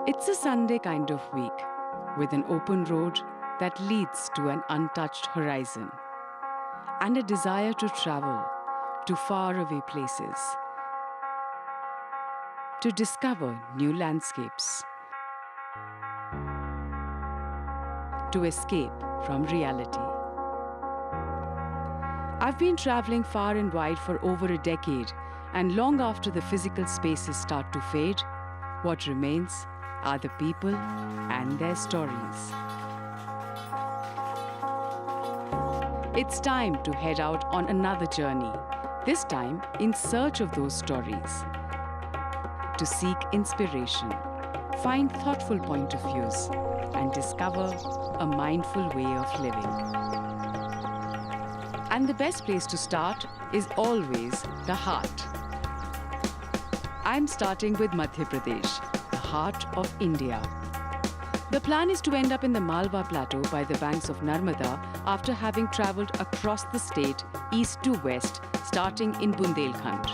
It's a Sunday kind of week, with an open road that leads to an untouched horizon, and a desire to travel to faraway places, to discover new landscapes, to escape from reality. I've been traveling far and wide for over a decade, and long after the physical spaces start to fade, what remains are the people and their stories. It's time to head out on another journey, this time in search of those stories. To seek inspiration, find thoughtful point of views, and discover a mindful way of living. And the best place to start is always the heart. I'm starting with Madhya Pradesh, the heart of India. The plan is to end up in the Malwa Plateau by the banks of Narmada after having travelled across the state east to west, starting in Bundelkhand.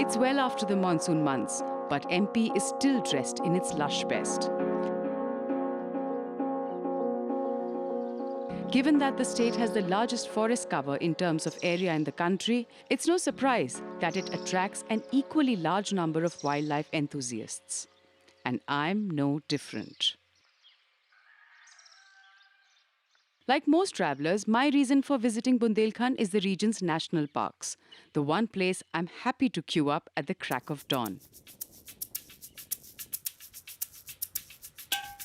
It's well after the monsoon months, but MP is still dressed in its lush best. Given that the state has the largest forest cover in terms of area in the country, it's no surprise that it attracts an equally large number of wildlife enthusiasts. And I'm no different. Like most travelers, my reason for visiting Bundelkhand is the region's national parks, the one place I'm happy to queue up at the crack of dawn.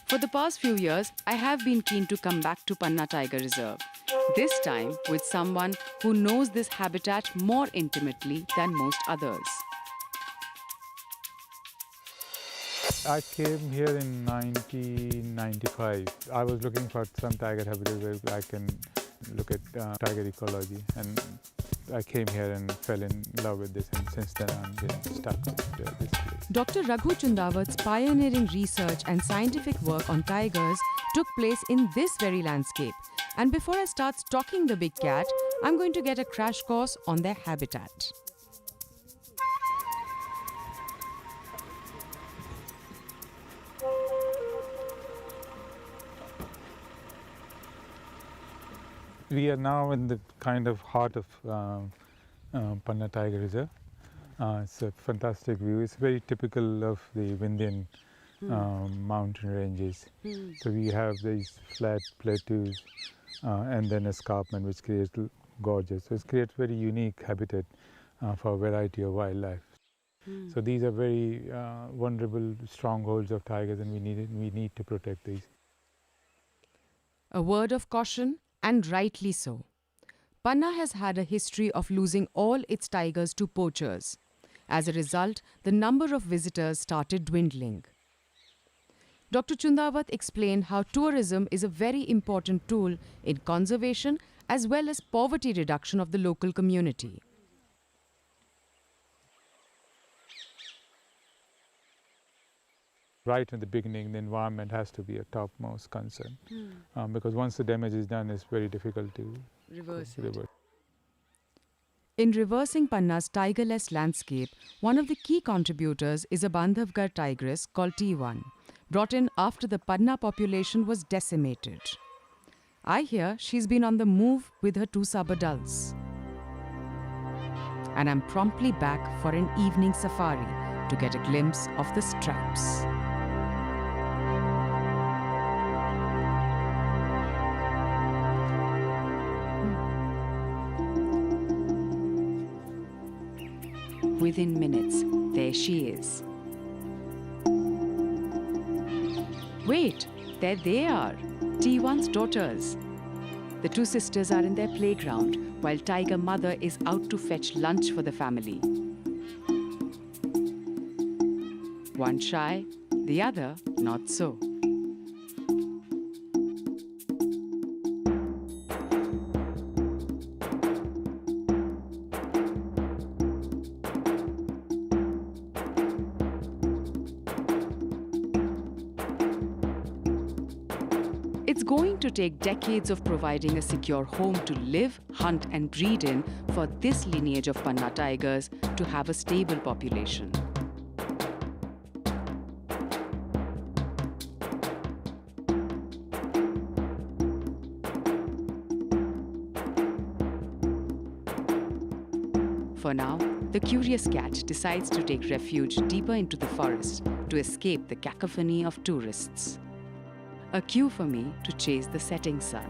For the past few years, I have been keen to come back to Panna Tiger Reserve, this time with someone who knows this habitat more intimately than most others. I came here in 1995. I was looking for some tiger habitat where I can look at tiger ecology, and I came here and fell in love with this, and since then I'm getting stuck with this place. Dr. Raghu Chundavat's pioneering research and scientific work on tigers took place in this very landscape. And before I start stalking the big cat, I'm going to get a crash course on their habitat. We are now in the kind of heart of Panna Tiger Reserve. It's a fantastic view. It's very typical of the Vindhyan mountain ranges. So we have these flat plateaus and then escarpment, which creates gorges. So it creates very unique habitat for a variety of wildlife. So these are very vulnerable strongholds of tigers, and we need to protect these. A word of caution, and rightly so. Panna has had a history of losing all its tigers to poachers. As a result, the number of visitors started dwindling. Dr. Chundavat explained how tourism is a very important tool in conservation as well as poverty reduction of the local community. Right in the beginning, the environment has to be a topmost concern, because once the damage is done, it's very difficult to reverse. In reversing Panna's tigerless landscape, one of the key contributors is a Bandhavgarh tigress called T1, brought in after the Panna population was decimated. I hear she's been on the move with her two sabadals. And I'm promptly back for an evening safari to get a glimpse of the stripes. Within minutes, there she is. Wait, there they are, T1's daughters. The two sisters are in their playground, while Tiger Mother is out to fetch lunch for the family. One shy, the other not so. It's going to take decades of providing a secure home to live, hunt, and breed in for this lineage of Panna tigers to have a stable population. For now, the curious cat decides to take refuge deeper into the forest to escape the cacophony of tourists. A cue for me to chase the setting sun.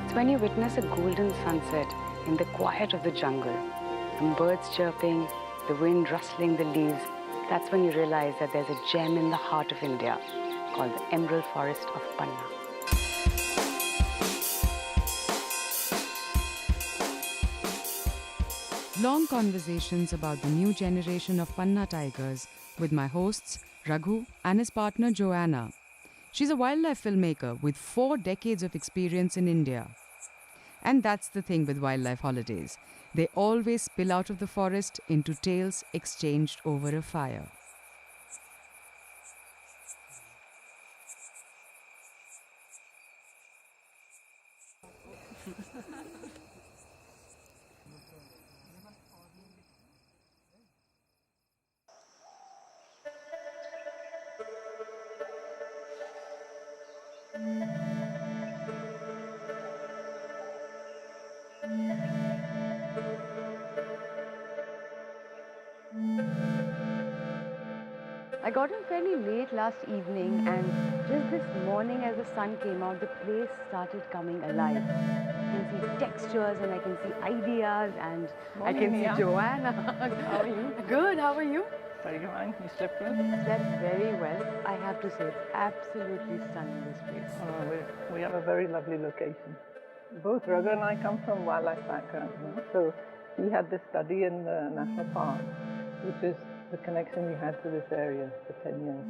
It's when you witness a golden sunset in the quiet of the jungle, some birds chirping, the wind rustling the leaves, that's when you realize that there's a gem in the heart of India called the Emerald Forest of Panna. Long conversations about the new generation of Panna tigers with my hosts Raghu and his partner Joanna. She's a wildlife filmmaker with 4 decades of experience in India. And that's the thing with wildlife holidays. They always spill out of the forest into tales exchanged over a fire. I got in fairly late last evening, and just this morning as the sun came out, the place started coming alive. I can see textures and I can see ideas, and I can see Joanna. How are you? Good, how are you? Very fine. You slept well? Slept very well. I have to say, it's absolutely stunning, this place. We have a very lovely location. Both Raghu and I come from wildlife backgrounds, you know? So we had this study in the national park, which is the connection we had to this area for 10 years.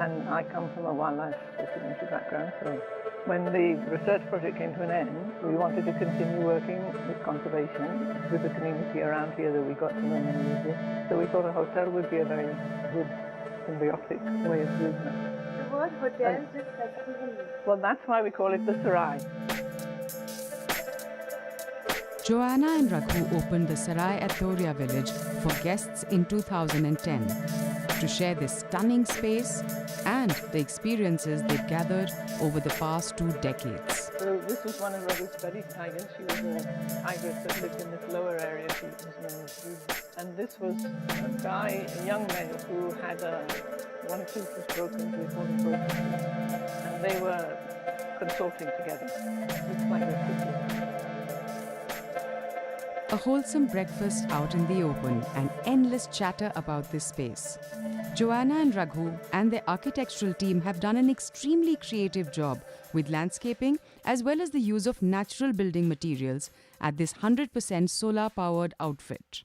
And I come from a wildlife documentary background, so when the research project came to an end, we wanted to continue working with conservation, with the community around here that we got to know many years here. So we thought a hotel would be a very good symbiotic way of doing that. The word hotel just touches me. Well, that's why we call it the Sarai. Joanna and Raghu opened the Sarai at Thoria village for guests in 2010 to share this stunning space and the experiences they've gathered over the past 2 decades. So this was one of Raghu's study tigers. She was a tigress that lived in this lower area. She was known as Ruby. And this was a guy, a young male, who had one tooth was broken, so we called him broken tooth. And they were consorting together. Looks like they're kissing. A wholesome breakfast out in the open and endless chatter about this space. Joanna and Raghu and their architectural team have done an extremely creative job with landscaping as well as the use of natural building materials at this 100% solar-powered outfit.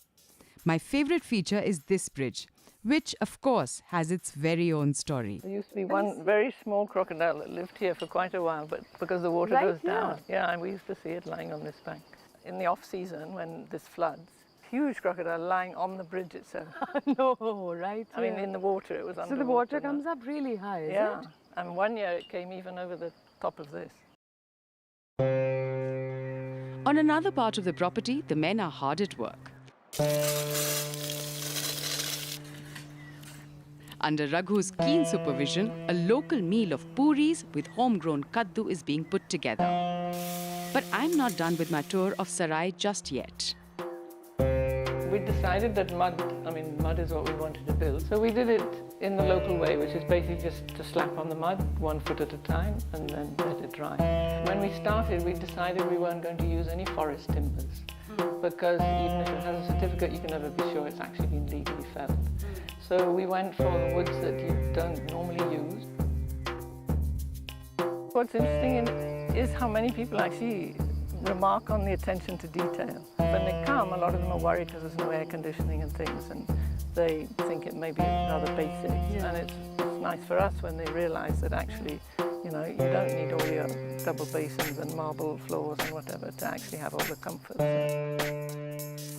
My favorite feature is this bridge, which of course has its very own story. There used to be one very small crocodile that lived here for quite a while, but because the water goes down. Yeah, and we used to see it lying on this bank. In the off-season, when this floods, huge crocodile lying on the bridge itself. No, right? I mean, in the water, it was So underwater. the water comes up really high, is Yeah, it? and one year it came even over the top of this. On another part of the property, the men are hard at work. Under Raghu's keen supervision, a local meal of puris with homegrown kaddu is being put together. But I'm not done with my tour of Sarai just yet. We decided that mud is what we wanted to build. So we did it in the local way, which is basically just to slap on the mud 1 foot at a time and then let it dry. When we started, we decided we weren't going to use any forest timbers because even if it has a certificate, you can never be sure it's actually been legally felled. So we went for the woods that you don't normally use. What's interesting is how many people actually remark on the attention to detail. When they come, a lot of them are worried because there's no air conditioning and things, and they think it may be rather basic. Yeah. And it's nice for us when they realize that actually, you know, you don't need all your double basins and marble floors and whatever to actually have all the comforts.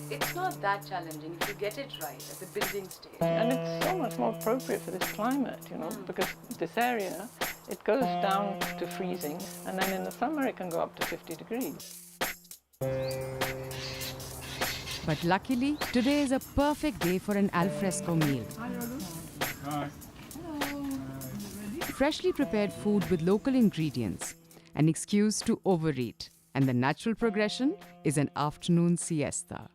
It's not that challenging if you get it right at the building stage. And it's so much more appropriate for this climate, you know, because this area it goes down to freezing, and then in the summer it can go up to 50 degrees. But luckily, today is a perfect day for an alfresco meal. Freshly prepared food with local ingredients, an excuse to overeat, and the natural progression is an afternoon siesta.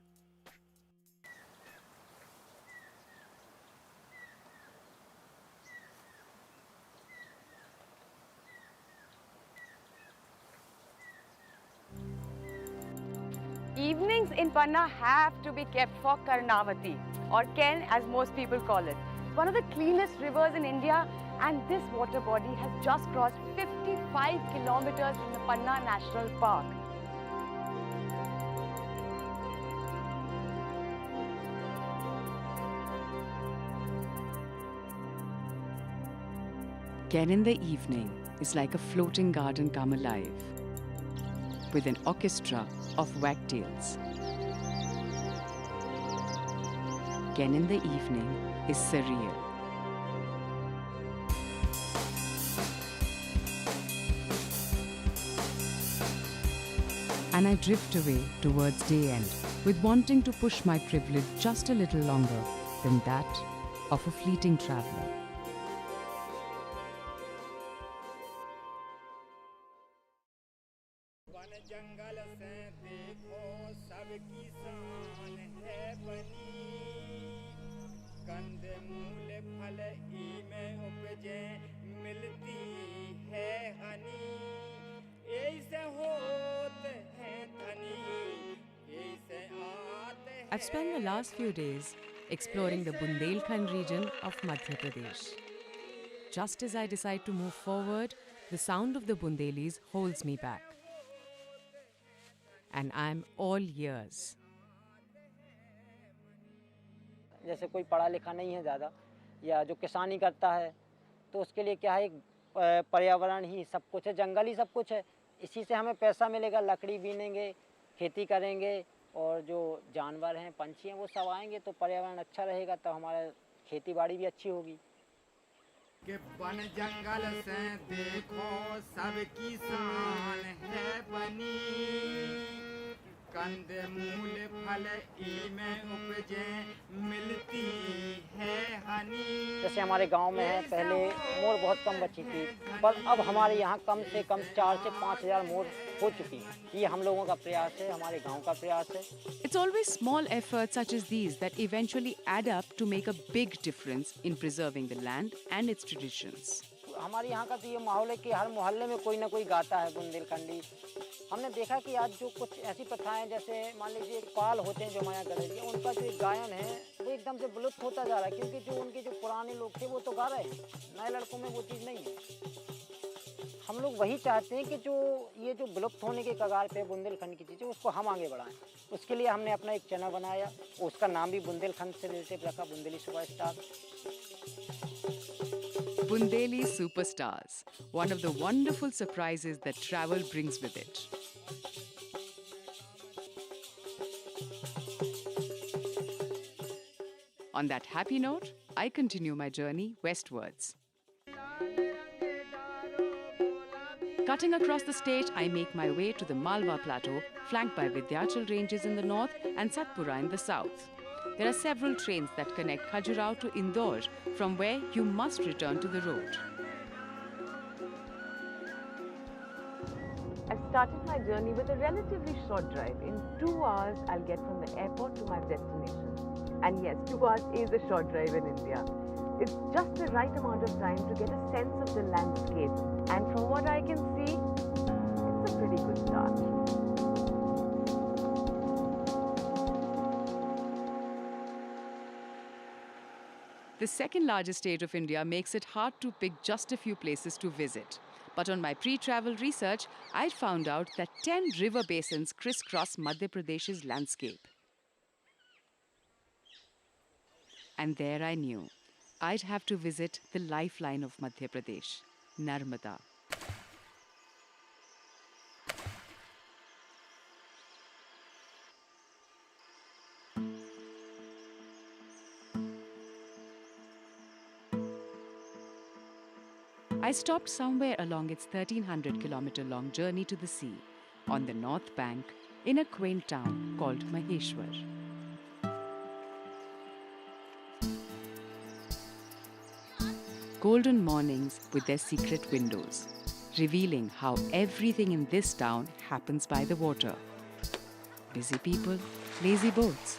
Evenings in Panna have to be kept for Karnavati, or Ken as most people call it. One of the cleanest rivers in India, and this water body has just crossed 55 kilometers from the Panna National Park. Ken in the evening is like a floating garden come alive, with an orchestra of wagtails. Ken in the evening is surreal. And I drift away towards day end with wanting to push my privilege just a little longer than that of a fleeting traveler. I've spent the last few days exploring the Bundelkhand region of Madhya Pradesh. Just as I decide to move forward, the sound of the Bundelis holds me back. And I'm all ears. जैसे कोई पढ़ा लिखा नहीं है ज़्यादा या जो किसानी करता है तो उसके लिए क्या है पर्यावरण ही सब कुछ है, जंगल ही सब कुछ है। इसी से हमें पैसा मिलेगा, लकड़ी बीनेंगे, खेती करेंगे और जो जानवर हैं, पंछी हैं वो सब आएंगे तो पर्यावरण अच्छा रहेगा, तो हमारा खेती बाड़ी भी अच्छी होगी। कि वन जंगल से देखो सब किसान है बनी, कंद मूल फल इमें उपजे मिलती है हनी। जैसे हमारे गांव में है, पहले मोर बहुत कम बची थी, पर अब हमारे यहाँ कम से कम 4 से 5 हज़ार मोर हो चुकी हैं। ये हम लोगों का प्रयास है, हमारे गांव का प्रयास है। It's always small efforts such as these that eventually add up to make a big difference in preserving the land and its traditions. हमारे यहाँ का तो ये माहौल है कि हर मोहल्ले में कोई ना कोई गाता है बुंदेलखंडी। हमने देखा कि आज जो कुछ ऐसी प्रथाएं, जैसे मान लीजिए पाल होते हैं जो हमारे यहाँ गणेश जी, उनका जो गायन है वो एकदम से विलुप्त होता जा रहा है, क्योंकि जो उनके जो पुराने लोग थे वो तो गा रहे हैं, नए लड़कों में वो चीज़ नहीं है। हम लोग वही चाहते हैं कि जो ये जो विलुप्त होने के कगार पे बुंदेलखंड की चीज़ें उसको हम आगे बढ़ाएं। उसके लिए हमने अपना एक चैनल बनाया, उसका नाम भी बुंदेलखंड से रिलेटेड रखा, Bundeli superstar. Bundeli Superstars, one of the wonderful surprises that travel brings with it. On that happy note, I continue my journey westwards. Cutting across the state, I make my way to the Malwa Plateau, flanked by Vindhyachal Ranges in the north and Satpura in the south. There are several trains that connect Khajuraho to Indore, from where you must return to the road. I've started my journey with a relatively short drive. In 2 hours, I'll get from the airport to my destination. And yes, 2 hours is a short drive in India. It's just the right amount of time to get a sense of the landscape. And from what I can see, it's a pretty good start. The second largest state of India makes it hard to pick just a few places to visit. But on my pre-travel research, I found out that 10 river basins crisscross Madhya Pradesh's landscape. And there I knew I'd have to visit the lifeline of Madhya Pradesh, Narmada. I stopped somewhere along its 1300-kilometer-long journey to the sea, on the north bank, in a quaint town called Maheshwar. Golden mornings with their secret windows, revealing how everything in this town happens by the water. Busy people, lazy boats.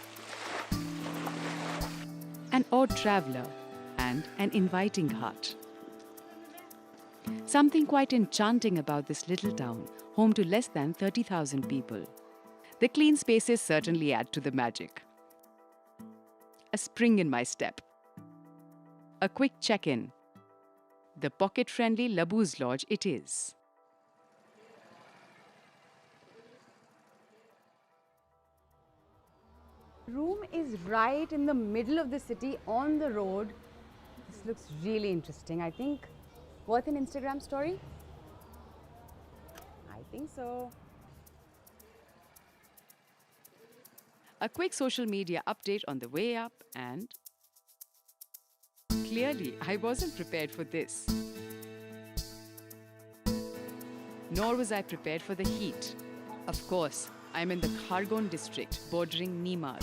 An odd traveller and an inviting heart. Something quite enchanting about this little town, home to less than 30,000 people. The clean spaces certainly add to the magic. A spring in my step. A quick check-in. The pocket-friendly Labu's Lodge it is. Room is right in the middle of the city on the road. This looks really interesting. I think worth an Instagram story? I think so. A quick social media update on the way up and... Clearly, I wasn't prepared for this. Nor was I prepared for the heat. Of course, I'm in the Khargon district bordering Nimar.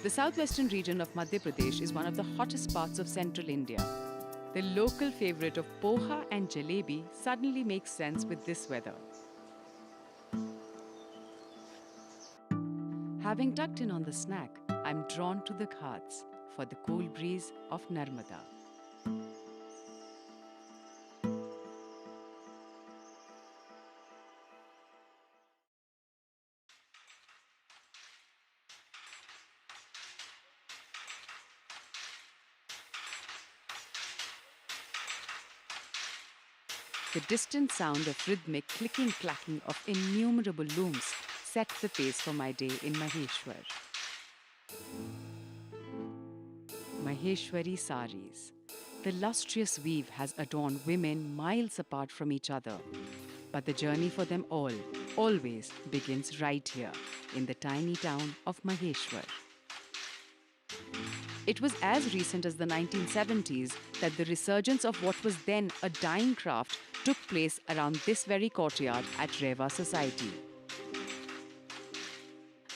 The southwestern region of Madhya Pradesh is one of the hottest parts of central India. The local favorite of poha and jalebi suddenly makes sense with this weather. Having tucked in on the snack, I'm drawn to the ghats for the cool breeze of Narmada. The distant sound of rhythmic clicking-clacking of innumerable looms set the pace for my day in Maheshwar. Maheshwari saris. The lustrous weave has adorned women miles apart from each other. But the journey for them all always begins right here, in the tiny town of Maheshwar. It was as recent as the 1970s that the resurgence of what was then a dying craft took place around this very courtyard at Rewa Society.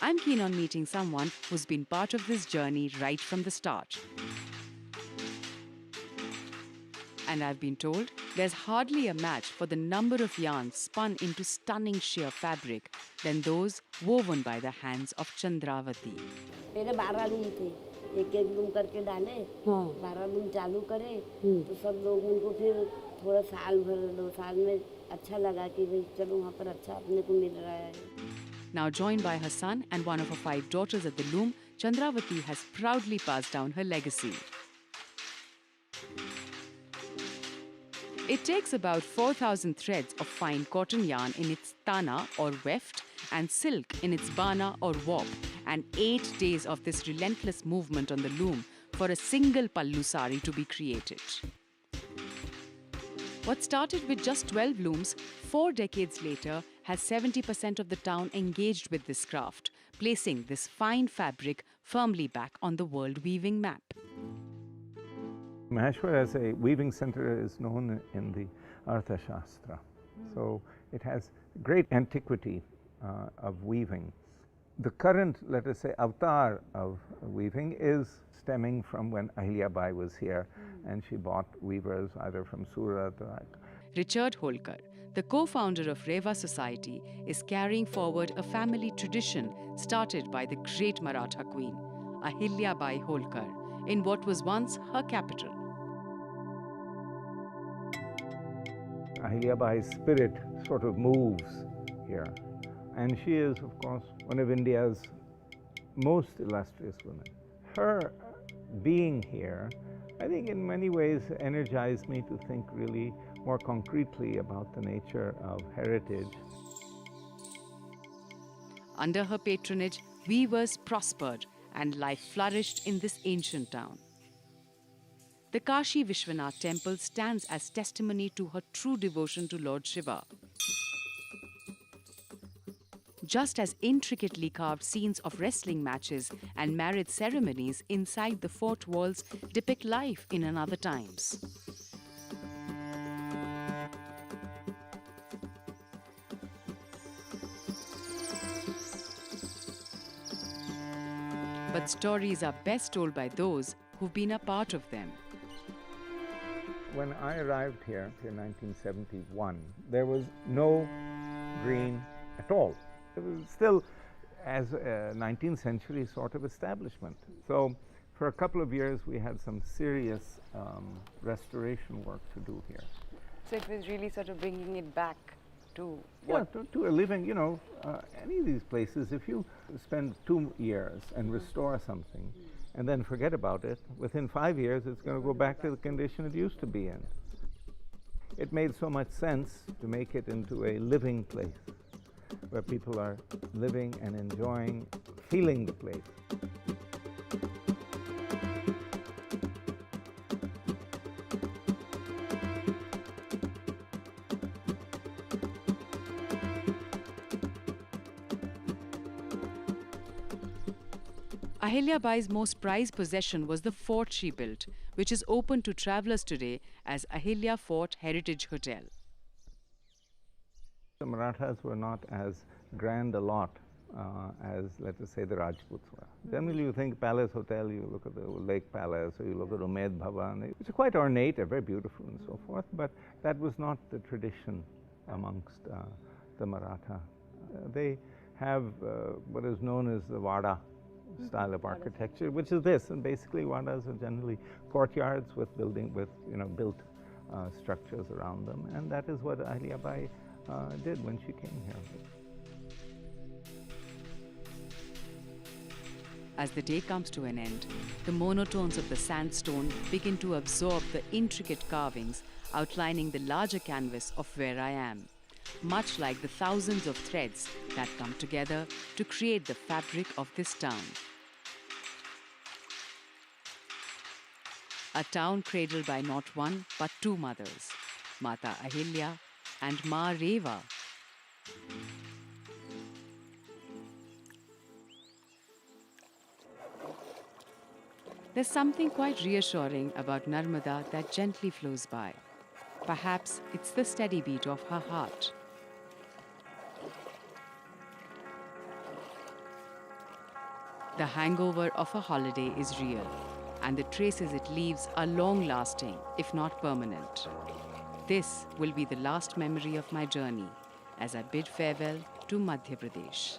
I'm keen on meeting someone who's been part of this journey right from the start. And I've been told there's hardly a match for the number of yarns spun into stunning sheer fabric than those woven by the hands of Chandravati. मेरे 12 room थे, एक room करके डाले, 12 room चालू करे, तो सब लोग उनको फिर थोड़ा साल भर 2 साल में अच्छा लगा कि भाई चलो वहाँ पर अच्छा अपने को मिल रहा है. Now joined by her son and one of her 5 daughters at the loom, Chandravati has proudly passed down her legacy. It takes about 4,000 threads of fine cotton yarn in its tana or weft and silk in its bana or warp, and 8 days of this relentless movement on the loom for a single pallu sari to be created. What started with just 12 looms, 4 decades later, has 70% of the town engaged with this craft, placing this fine fabric firmly back on the world weaving map. Maheshwar as a weaving center is known in the Arthashastra. So it has great antiquity of weaving. The current, let us say, avatar of weaving is stemming from when Ahilya Bai was here and she bought weavers either from Surat or... Richard Holkar, the co-founder of Rewa Society, is carrying forward a family tradition started by the great Maratha queen, Ahilya Bai Holkar, in what was once her capital. Ahilya Bai's spirit sort of moves here. And she is, of course, one of India's most illustrious women. Her being here, I think in many ways energized me to think really more concretely about the nature of heritage. Under her patronage, weavers prospered and life flourished in this ancient town. The Kashi Vishwanath temple stands as testimony to her true devotion to Lord Shiva. Just as intricately carved scenes of wrestling matches and marriage ceremonies inside the fort walls depict life in another times. But stories are best told by those who've been a part of them. When I arrived here in 1971, there was no green at all. It was still as a 19th century sort of establishment. So for a couple of years we had some serious restoration work to do here. So it was really sort of bringing it back to Yeah, to a living, any of these places, if you spend 2 years and restore something and then forget about it, within 5 years it's going to go back to the condition it used to be in. It made so much sense to make it into a living place where people are living and enjoying, feeling the place. Ahilya Bai's most prized possession was the fort she built, which is open to travelers today as Ahilya Fort Heritage Hotel. The Marathas were not as grand a lot as, let us say, the Rajputs were. Generally, you think Palace Hotel, you look at the Lake Palace, or you look at Umaid Bhavan. It's quite ornate, very beautiful and so forth, but that was not the tradition amongst the Maratha. They have what is known as the Vada style of architecture, which is this, and basically Vadas are generally courtyards with built structures around them, and that is what Ahilya Bai did when she came here. As the day comes to an end, the monotones of the sandstone begin to absorb the intricate carvings outlining the larger canvas of where I am, much like the thousands of threads that come together to create the fabric of this town. A town cradled by not one but two mothers, Mata Ahilya and Ma Reva. There's something quite reassuring about Narmada that gently flows by. Perhaps it's the steady beat of her heart. The hangover of a holiday is real, and the traces it leaves are long-lasting, if not permanent. This will be the last memory of my journey as I bid farewell to Madhya Pradesh.